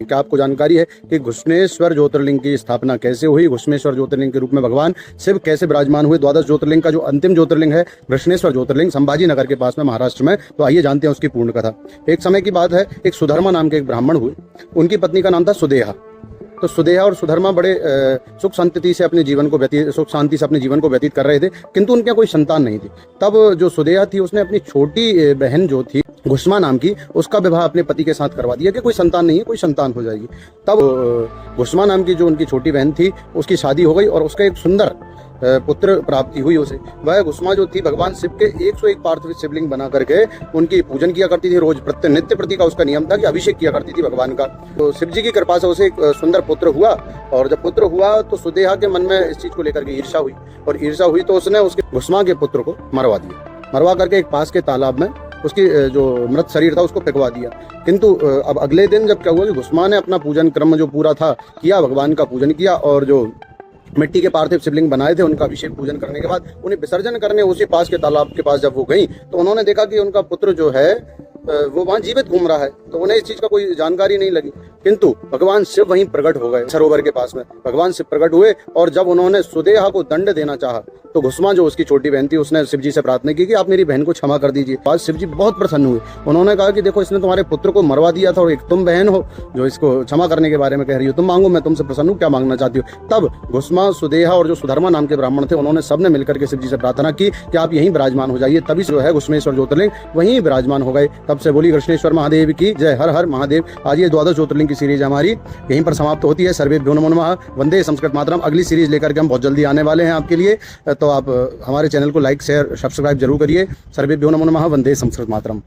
क्या आपको जानकारी है कि घुश्मेश्वर ज्योतिर्लिंग की स्थापना कैसे हुई? घुश्मेश्वर ज्योतिर्लिंग के रूप में भगवान शिव कैसे विराजमान हुए? द्वादश ज्योतिर्लिंग का जो अंतिम ज्योतिर्लिंग है घृष्णेश्वर ज्योतिर्लिंग, संभाजी नगर के पास में महाराष्ट्र में। तो आइए जानते हैं उसकी पूर्ण कथा। एक समय की बात है, एक सुधर्मा नाम के एक ब्राह्मण हुए। उनकी पत्नी का नाम था सुदेहा। तो सुदेहा और सुधर्मा बड़े सुख शांति से अपने जीवन को व्यतीत कर रहे थे, किंतु उनके कोई संतान नहीं थी। तब जो सुदेहा थी उसने अपनी छोटी बहन जो थी घुष्मा नाम की, उसका विवाह अपने पति के साथ करवा दिया कि कोई संतान नहीं है, कोई संतान हो जाएगी। तब घुष्मा नाम की जो उनकी छोटी बहन थी उसकी शादी हो गई और उसका एक सुंदर पुत्र प्राप्ति हुई उसे। वह घुष्मा जो थी भगवान शिव के 101 पार्थिव शिवलिंग बना करके उनकी पूजन किया करती थी। रोज नित्य प्रति का उसका नियम था कि अभिषेक किया करती थी भगवान का। तो शिव जी की कृपा से उसे एक सुंदर पुत्र हुआ। और जब पुत्र हुआ तो सुदेहा के मन में इस चीज को लेकर के ईर्षा हुई, और ईर्षा हुई तो उसने उसके घुष्मा के पुत्र को मरवा दिया। मरवा करके एक पास के तालाब में उसकी जो मृत शरीर था उसको फेंकवा दिया। किंतु अब अगले दिन जब क्या हुआ कि घुष्मा ने अपना पूजन क्रम जो पूरा था किया, भगवान का पूजन किया, और जो मिट्टी के पार्थिव शिवलिंग बनाए थे उनका अभिषेक पूजन करने के बाद उन्हें विसर्जन करने उसी पास के तालाब के पास जब वो गई तो उन्होंने देखा कि उनका पुत्र जो है वो वहां जीवित घूम रहा है। तो उन्हें इस चीज का कोई जानकारी नहीं लगी, किंतु भगवान शिव वहीं प्रकट हो गए। सरोवर के पास में भगवान शिव प्रकट हुए, और जब उन्होंने सुदेहा को दंड देना चाहा तो घुष्मा जो उसकी छोटी बहन थी उसने शिव जी से प्रार्थना की कि आप मेरी बहन को क्षमा कर दीजिए। आज शिव जी बहुत प्रसन्न हुए। उन्होंने कहा कि देखो, इसने तुम्हारे पुत्र को मरवा दिया था और एक तुम बहन हो जो इसको क्षमा करने के बारे में कह रही हो। तुम मांगो, मैं तुमसे प्रसन्न हूँ, क्या मांगना चाहती हो? तब घुष्मा, सुदेहा और जो सुधर्मा नाम के ब्राह्मण थे उन्होंने सबने मिलकर के शिव जी से प्रार्थना की कि आप यहीं विराजमान हो जाइए। तभी जो है घुश्मेश्वर ज्योतिर्लिंग वहीं विराजमान हो गए। तब से बोली कृष्णेश्वर महादेव की जय। हर हर महादेव। आज ये द्वादश ज्योतिर्लिंग की सीरीज हमारी यहीं पर समाप्त होती है। सर्वेभ्यो नमो नमः। वंदे संस्कृत मातरम। अगली सीरीज लेकर के हम बहुत जल्दी आने वाले हैं आपके लिए, तो आप हमारे चैनल को लाइक शेयर सब्सक्राइब जरूर करिए। सर्वेभ्यो नमो नमः। वंदे संस्कृत मातरम।